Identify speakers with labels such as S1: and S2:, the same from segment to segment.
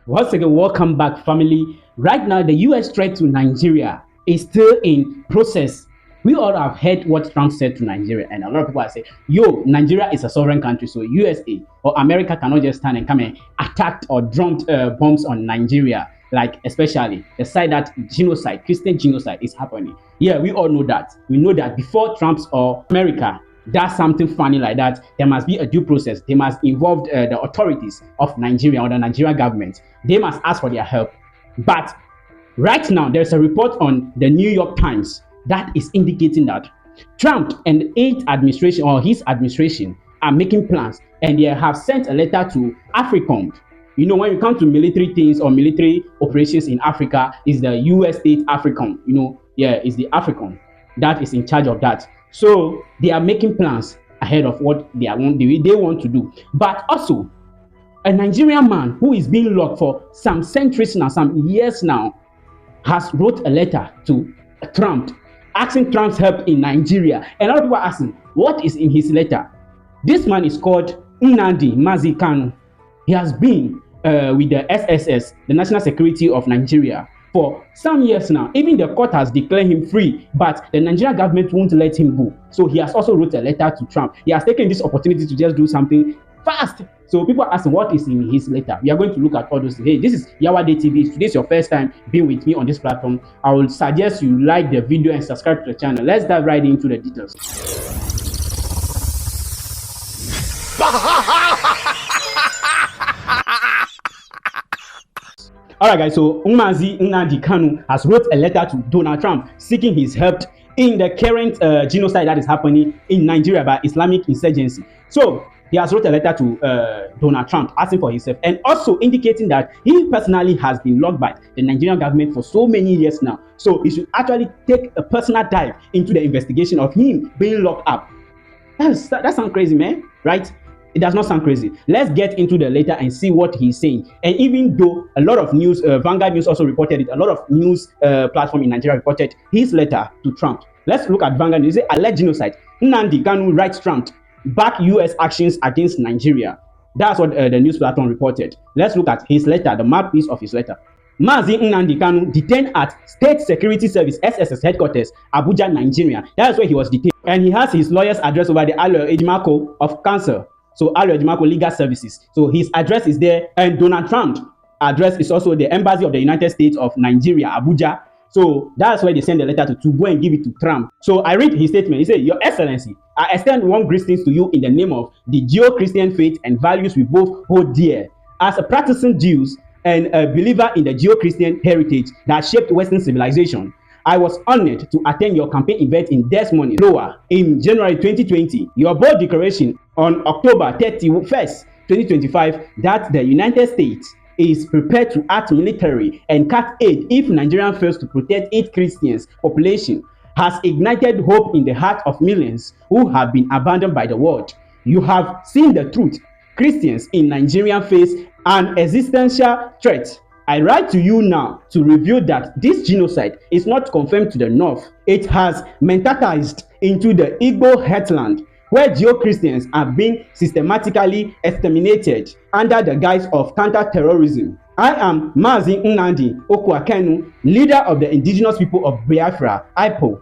S1: Once again, welcome back, family. Right now, the US threat to Nigeria is still in process. We all have heard what Trump said to Nigeria, and a lot of people are saying, yo, Nigeria is a sovereign country, so USA or America cannot just stand and come and attack or drop bombs on Nigeria, like especially the side that genocide, Christian genocide is happening. Yeah, we all know that. We know that before Trump's or America does something funny like that, there must be a due process. They must involve the authorities of Nigeria or the Nigerian government. They must ask for their help. But right now, there's a report on the New York Times that is indicating that Trump and his administration are making plans, and they have sent a letter to AFRICOM. You know, when you come to military things or military operations in Africa, is the US state AFRICOM. You know, yeah, it's the AFRICOM that is in charge of that. So they are making plans ahead of what they want to do. But also, a Nigerian man who is being locked for some centuries now, some years now, has wrote a letter to Trump asking Trump's help in Nigeria. And a lot of people are asking, what is in his letter? This man is called Nnamdi Mazi Kanu. He has been with the SSS, the National Security of Nigeria, for some years now. Even the court has declared him free, but the Nigerian government won't let him go. So he has also wrote a letter to Trump. He has taken this opportunity to just do something fast. So people are asking what is in his letter. We are going to look at all those. Hey, this is Yawade TV. If this is your first time being with me on this platform, I will suggest you like the video and subscribe to the channel. Let's dive right into the details. Alright guys, so Nnamdi Kanu has wrote a letter to Donald Trump seeking his help in the current genocide that is happening in Nigeria by Islamic insurgency. So he has wrote a letter to Donald Trump asking for his help, and also indicating that he personally has been locked by the Nigerian government for so many years now. So he should actually take a personal dive into the investigation of him being locked up. That sounds crazy, man, right? It does not sound crazy. Let's get into the letter and see what he's saying. And even though a lot of news, Vanguard News also reported it, a lot of news platform in Nigeria reported his letter to Trump. Let's look at Vanguard News. It says, alleged genocide. Nnamdi Kanu writes Trump, back US actions against Nigeria. That's what the news platform reported. Let's look at his letter, the mouthpiece of his letter. Mazi Nnamdi Kanu detained at State Security Service SSS headquarters, Abuja, Nigeria. That's where he was detained. And he has his lawyer's address over the Alo Ejimako of Council. So Alo Ejimako Legal Services. So his address is there, and Donald Trump's address is also the Embassy of the United States of Nigeria, Abuja. So that's where they send the letter to go and give it to Trump. So I read his statement. He said, Your Excellency, I extend warm greetings to you in the name of the Judeo-Christian faith and values we both hold dear. As a practicing Jews and a believer in the Judeo-Christian heritage that shaped Western civilization, I was honored to attend your campaign event in Des Moines, Iowa, in January 2020. Your bold declaration on October 31st, 2025, that the United States is prepared to act military and cut aid if Nigeria fails to protect its Christian population has ignited hope in the heart of millions who have been abandoned by the world. You have seen the truth. Christians in Nigeria face an existential threat. I write to you now to reveal that this genocide is not confirmed to the north. It has metastasized into the Igbo heartland, where Geo-Christians are being systematically exterminated under the guise of counter-terrorism. I am Mazi Nnamdi Kanu, leader of the indigenous people of Biafra, IPO,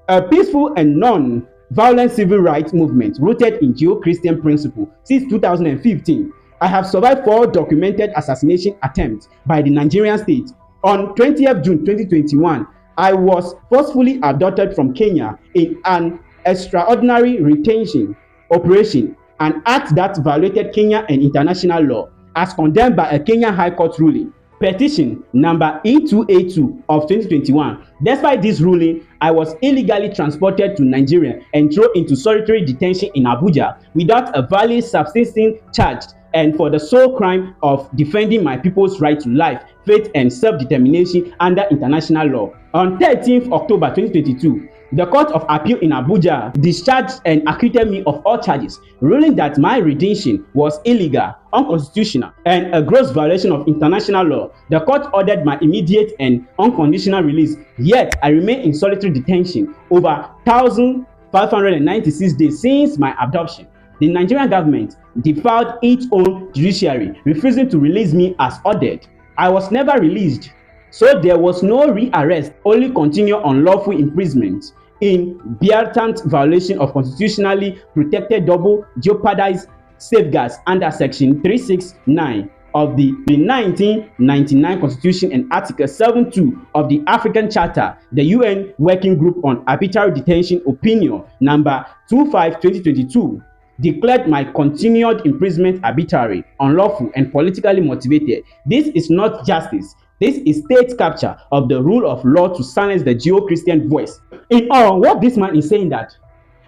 S1: a peaceful and non-violent civil rights movement rooted in Geo-Christian principles since 2015. I have survived 4 documented assassination attempts by the Nigerian state. On 20th June 2021, I was forcefully abducted from Kenya in an extraordinary retention operation, an act that violated Kenya and international law, as condemned by a Kenyan High Court ruling. Petition number E282 of 2021. Despite this ruling, I was illegally transported to Nigeria and thrown into solitary detention in Abuja without a valid subsisting charge, and for the sole crime of defending my people's right to life, faith, and self-determination under international law. On 13th October 2022, the Court of Appeal in Abuja discharged and acquitted me of all charges, ruling that my retention was illegal, unconstitutional, and a gross violation of international law. The court ordered my immediate and unconditional release, yet I remain in solitary detention over 1,596 days since my abduction. The Nigerian government defied its own judiciary, refusing to release me as ordered. I was never released. So there was no rearrest, only continued unlawful imprisonment in blatant violation of constitutionally protected double jeopardized safeguards under Section 369 of the 1999 Constitution and Article 7.2 of the African Charter. The UN Working Group on Arbitrary Detention Opinion number 25/2022 declared my continued imprisonment arbitrary, unlawful, and politically motivated. This is not justice. This is state capture of the rule of law to silence the Geo-Christian voice. In all, what this man is saying that,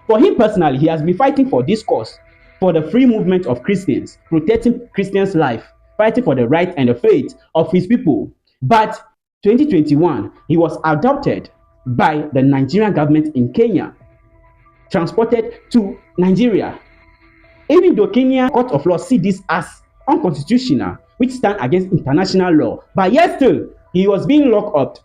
S1: for him personally, he has been fighting for this cause, for the free movement of Christians, protecting Christians' life, fighting for the right and the faith of his people. But 2021, he was adopted by the Nigerian government in Kenya, transported to Nigeria. Even though Kenya Court of Law see this as unconstitutional, which stand against international law, but yet still, he was being locked up.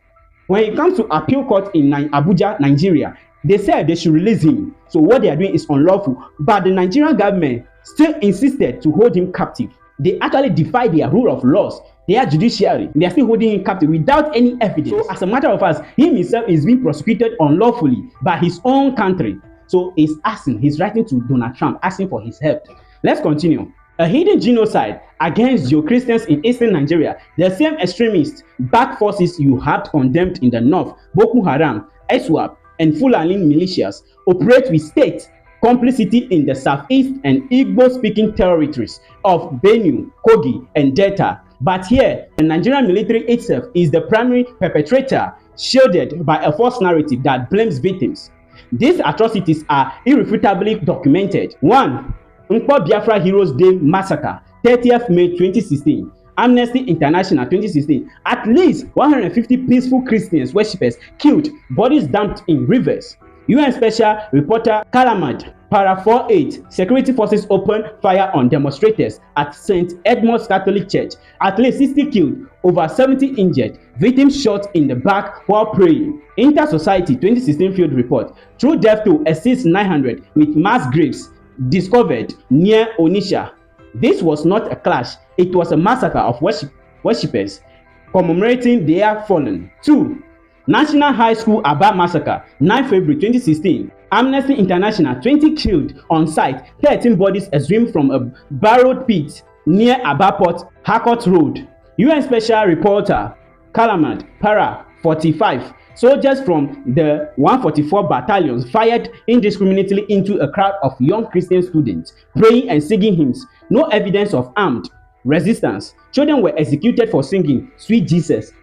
S1: When it comes to appeal court in Abuja, Nigeria, they said they should release him. So what they are doing is unlawful. But the Nigerian government still insisted to hold him captive. They actually defied their rule of laws, their judiciary. They are still holding him captive without any evidence. So as a matter of fact, he himself is being prosecuted unlawfully by his own country. So he's writing to Donald Trump, asking for his help. Let's continue. A hidden genocide against Geo-Christians in eastern Nigeria. The same extremist backed forces you have condemned in the north, Boko Haram, ISWAP, and Fulani militias, operate with state complicity in the southeast and Igbo-speaking territories of Benue, Kogi, and Delta. But here, the Nigerian military itself is the primary perpetrator, shielded by a false narrative that blames victims. These atrocities are irrefutably documented. 1. Nkpo Biafra Heroes Day Massacre, 30th May 2016. Amnesty International 2016. At least 150 peaceful Christians worshippers killed, bodies dumped in rivers. UN Special Reporter Kalamad, Para 48. Security forces opened fire on demonstrators at St. Edmund's Catholic Church. At least 60 killed, over 70 injured. Victims shot in the back while praying. Inter-Society 2016 Field Report. True death toll exceeds 900 with mass graves discovered near Onitsha. This was not a clash, it was a massacre of worshippers commemorating their fallen. 2. National High School Aba Massacre, 9 February 2016. Amnesty International, 20 killed on site, 13 bodies exhumed from a borrowed pit near Aba Port, Harcourt Road. UN Special Reporter Kalamad, Para 45. Soldiers from the 144 battalions fired indiscriminately into a crowd of young Christian students, praying and singing hymns. No evidence of armed resistance. Children were executed for singing Sweet Jesus.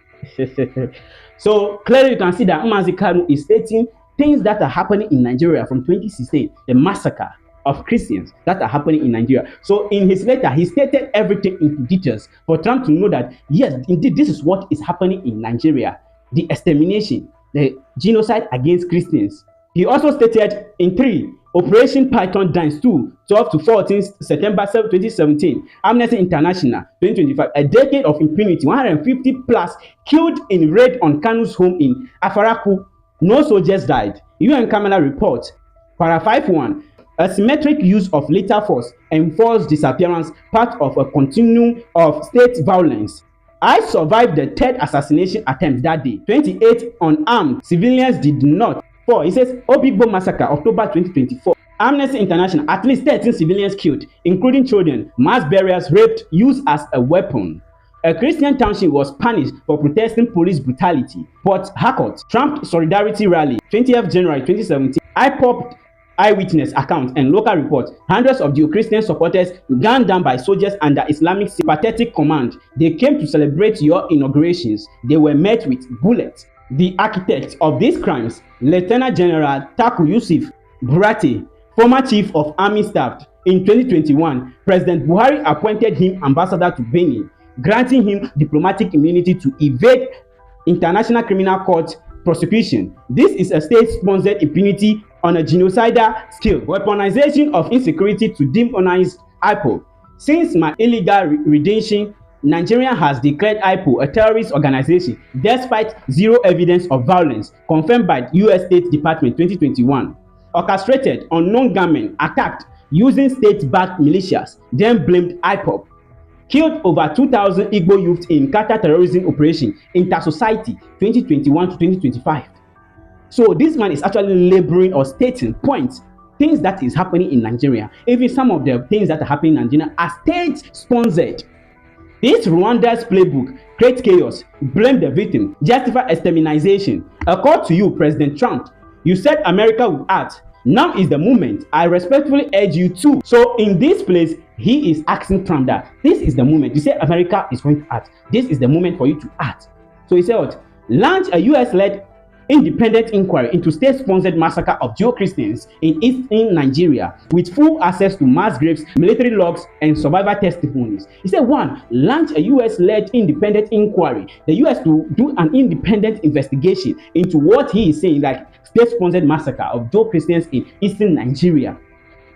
S1: So clearly you can see that Mazi Kanu is stating things that are happening in Nigeria from 2016, the massacre of Christians that are happening in Nigeria. So in his letter, he stated everything into details for Trump to know that, yes, indeed, this is what is happening in Nigeria. The extermination, the genocide against Christians. He also stated in 3, Operation Python Dance 2, 12 to 14 September 2017, Amnesty International 2025, a decade of impunity, 150 plus killed in raid on Kanu's home in Afaraku. No soldiers died. UN Kamala report, Para 51, asymmetric use of lethal force and forced disappearance, part of a continuum of state violence. I survived the 3rd assassination attempt that day. 28 unarmed civilians did not. 4. It says Obigbo Massacre, October 2024. Amnesty International, at least 13 civilians killed, including children, mass burials, raped, used as a weapon. A Christian township was punished for protesting police brutality. Port Harcourt, Trump Solidarity Rally, 20th January 2017. IPOP eyewitness accounts and local reports. Hundreds of Geo-Christian supporters gunned down by soldiers under Islamic sympathetic command. They came to celebrate your inaugurations. They were met with bullets. The architect of these crimes, Lieutenant General Taku Yusuf Burate, former chief of army staff, in 2021, President Buhari appointed him ambassador to Benin, granting him diplomatic immunity to evade International Criminal Court prosecution. This is a state-sponsored impunity on a genocidal scale. Weaponization of insecurity to demonize IPO. Since my illegal redemption, Nigeria has declared IPO a terrorist organization despite zero evidence of violence, confirmed by US State Department 2021. Orchestrated unknown gunmen attacked using state-backed militias, then blamed IPOP. killed over 2,000 Igbo youths in counter-terrorism operation Inter-Society 2021 to 2025. So this man is actually laboring or stating points, things that is happening in Nigeria. Even some of the things that are happening in Nigeria are state-sponsored. This Rwanda's playbook: create chaos, blame the victim, justify extermination. A call to you, President Trump. You said America would act. Now is the moment. I respectfully urge you to. So in this place, he is asking Trump that this is the moment. You say America is going to act. This is the moment for you to act. So he said what? Launch a US-led independent inquiry into state-sponsored massacre of Jew Christians in eastern Nigeria with full access to mass graves, military logs, and survivor testimonies. He said, one, launch a US-led independent inquiry. The US to do an independent investigation into what he is saying, like state-sponsored massacre of Jew Christians in eastern Nigeria.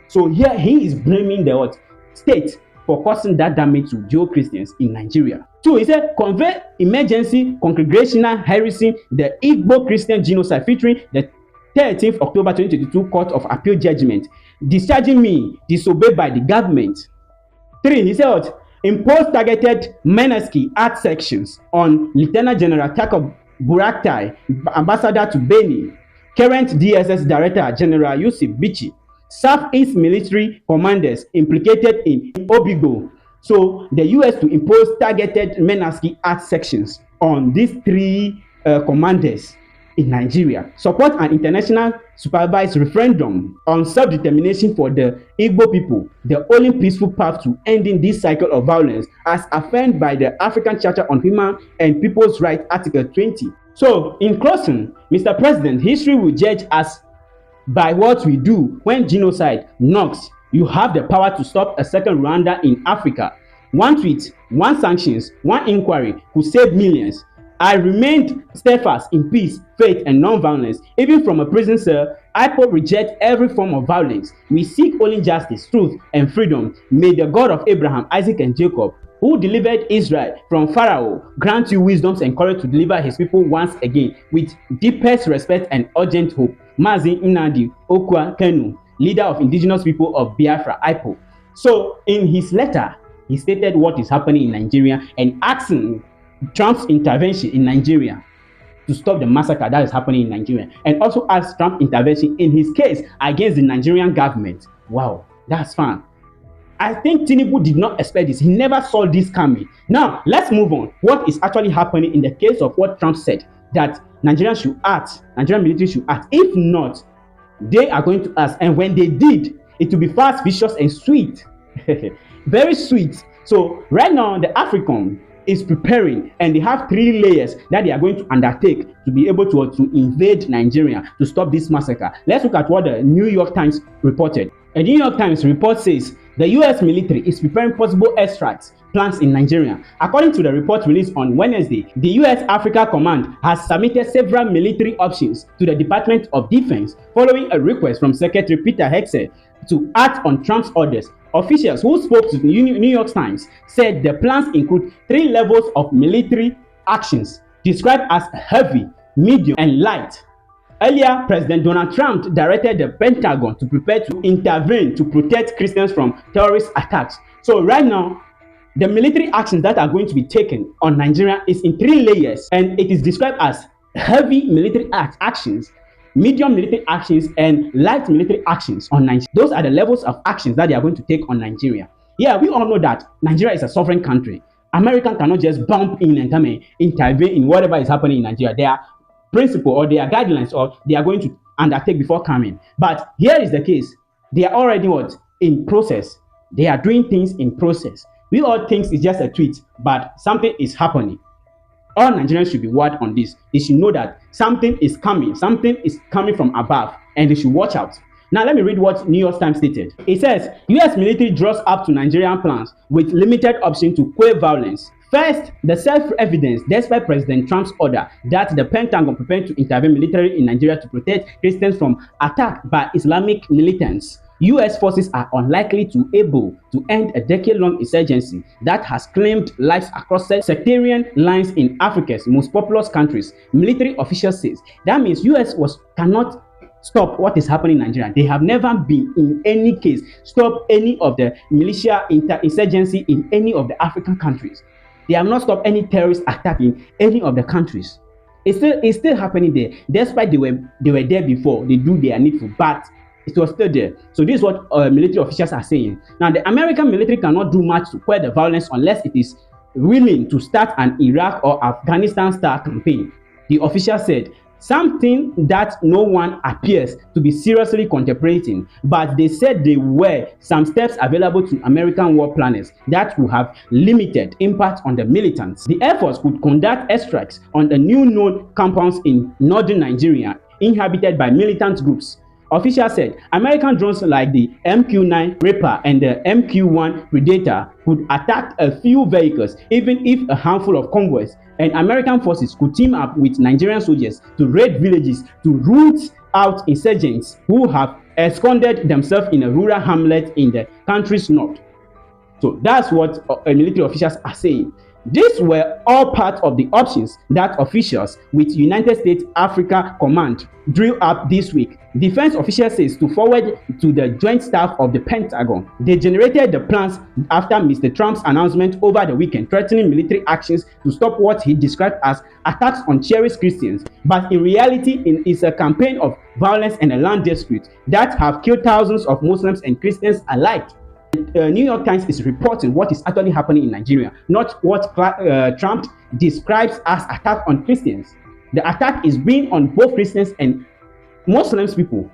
S1: So here he is blaming the what? State for causing that damage to Jew Christians in Nigeria. Two, he said, convey emergency congregational heresy, the Igbo Christian genocide, featuring the 13th October 2022 Court of Appeal judgment, discharging me, disobeyed by the government. Three, he said, what? Impose targeted Menaski Act sections on Lieutenant General Takob Buraktai, ambassador to Benin, current DSS Director General Yusuf Bichi, Southeast military commanders implicated in Obigo. So the US to impose targeted Menaski Act sections on these three commanders in Nigeria. Support an international supervised referendum on self-determination for the Igbo people, the only peaceful path to ending this cycle of violence, as affirmed by the African Charter on Human and People's Rights, Article 20. So in closing, Mr. President, history will judge us by what we do when genocide knocks. You have the power to stop a second Rwanda in Africa. One tweet, one sanctions, one inquiry could save millions. I remained steadfast in peace, faith, and non-violence. Even from a prison cell, IPOB reject every form of violence. We seek only justice, truth, and freedom. May the God of Abraham, Isaac, and Jacob, who delivered Israel from Pharaoh, grant you wisdom and courage to deliver his people once again with deepest respect and urgent hope. Mazi Nnamdi Kanu, leader of indigenous people of Biafra, IPOB. So in his letter, he stated what is happening in Nigeria and asking Trump's intervention in Nigeria to stop the massacre that is happening in Nigeria, and also asked Trump's intervention in his case against the Nigerian government. Wow, that's fun. I think Tinubu did not expect this. He never saw this coming. Now, let's move on. What is actually happening in the case of what Trump said, that Nigeria should act, Nigerian military should act. If not, they are going to ask. And when they did, it will be fast, vicious, and sweet. Very sweet. So right now, the African is preparing, and they have 3 layers that they are going to undertake to be able to invade Nigeria to stop this massacre. Let's look at what the New York Times reported. A New York Times report says the US military is preparing possible airstrikes plans in Nigeria. According to the report released on Wednesday, the US Africa Command has submitted several military options to the Department of Defense following a request from Secretary Peter Hegseth to act on Trump's orders. Officials who spoke to the New York Times said the plans include 3 levels of military actions described as heavy, medium, and light. Earlier, President Donald Trump directed the Pentagon to prepare to intervene to protect Christians from terrorist attacks. So right now, the military actions that are going to be taken on Nigeria is in 3 layers, and it is described as heavy military actions, medium military actions, and light military actions on Nigeria. Those are the levels of actions that they are going to take on Nigeria. Yeah, we all know that Nigeria is a sovereign country. America cannot just bump in and come and intervene in whatever is happening in Nigeria. There are principle or their guidelines or they are going to undertake before coming. But here is the case. They are already what? In process. They are doing things in process. We all think it's just a tweet, but something is happening. All Nigerians should be warned on this. They should know that something is coming. Something is coming from above, and they should watch out. Now, let me read what New York Times stated. It says, U.S. military draws up to Nigerian plans with limited option to quell violence. First, the self-evidence, despite President Trump's order that the Pentagon prepared to intervene militarily in Nigeria to protect Christians from attack by Islamic militants. U.S. forces are unlikely to be able to end a decade-long insurgency that has claimed lives across sectarian lines in Africa's most populous countries. Military officials say that means U.S. cannot stop what is happening in Nigeria. They have never been in any case stop any of the militia insurgency in any of the African countries. They have not stopped any terrorist attack in any of the countries. It's still happening there, despite they were there before. They do their needful, but it was still there. So this is what military officials are saying. Now, the American military cannot do much to quell the violence unless it is willing to start an Iraq or Afghanistan-style campaign. The official said, something that no one appears to be seriously contemplating, but they said there were some steps available to American war planners that would have limited impact on the militants. The Air Force could conduct airstrikes on the new known compounds in northern Nigeria inhabited by militant groups. Officials said American drones like the MQ-9 Reaper and the MQ-1 Predator could attack a few vehicles, even if a handful of convoys, and American forces could team up with Nigerian soldiers to raid villages to root out insurgents who have ensconced themselves in a rural hamlet in the country's north. So that's what military officials are saying. These were all part of the options that officials with United States Africa Command drew up this week. Defense officials says to forward to the Joint Staff of the Pentagon. They generated the plans after Mr. Trump's announcement over the weekend threatening military actions to stop what he described as attacks on cherished Christians. But in reality, it's a campaign of violence and a land dispute that have killed thousands of Muslims and Christians alike. New York Times is reporting what is actually happening in Nigeria, not what Trump describes as attack on Christians. The attack is being on both Christians and Muslims people.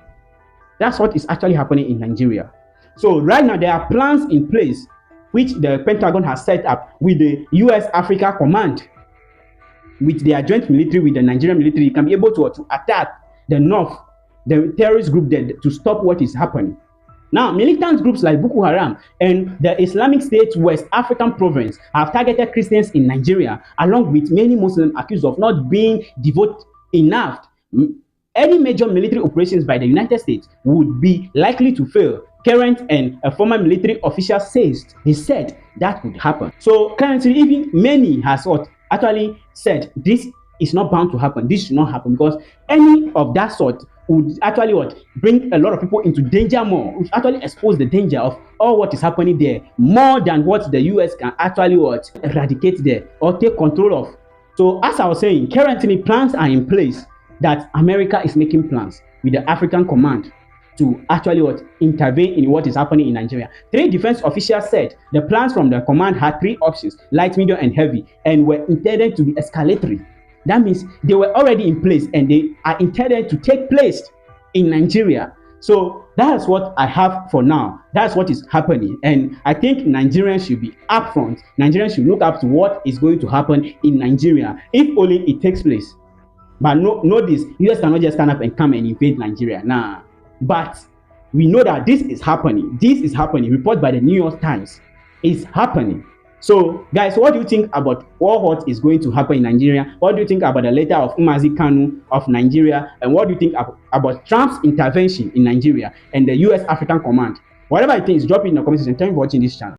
S1: That's what is actually happening in Nigeria. So right now there are plans in place which the Pentagon has set up with the US Africa Command, with their joint military with the Nigerian military. You can be able to attack the north, the terrorist group there, to stop what is happening. Now, militant groups like Boko Haram and the Islamic State West African Province have targeted Christians in Nigeria, along with many Muslims accused of not being devout enough. Any major military operations by the United States would be likely to fail. Current and former military officials said that would happen. So currently, even many has actually said this is not bound to happen. This should not happen, because any of that sort would actually bring a lot of people into danger more, would actually expose the danger of all what is happening there more than what the US can actually eradicate there or take control of. So as I was saying, currently plans are in place that America is making plans with the African Command to actually intervene in what is happening in Nigeria. 3 defense officials said the plans from the command had 3 options, light, medium, and heavy, and were intended to be escalatory. That means they were already in place and they are intended to take place in Nigeria. So that's what I have for now. That's what is happening. And I think Nigerians should be upfront. Nigerians should look up to what is going to happen in Nigeria, if only it takes place. But know this, US cannot just stand up and come and invade Nigeria. Nah. But we know that this is happening. This is happening. Report by the New York Times. It's happening. So, guys, what do you think about what is going to happen in Nigeria? What do you think about the letter of Mazi Kanu of Nigeria? And what do you think about Trump's intervention in Nigeria and the US African Command? Whatever it is, drop it in the comment section. Thank you for watching this channel.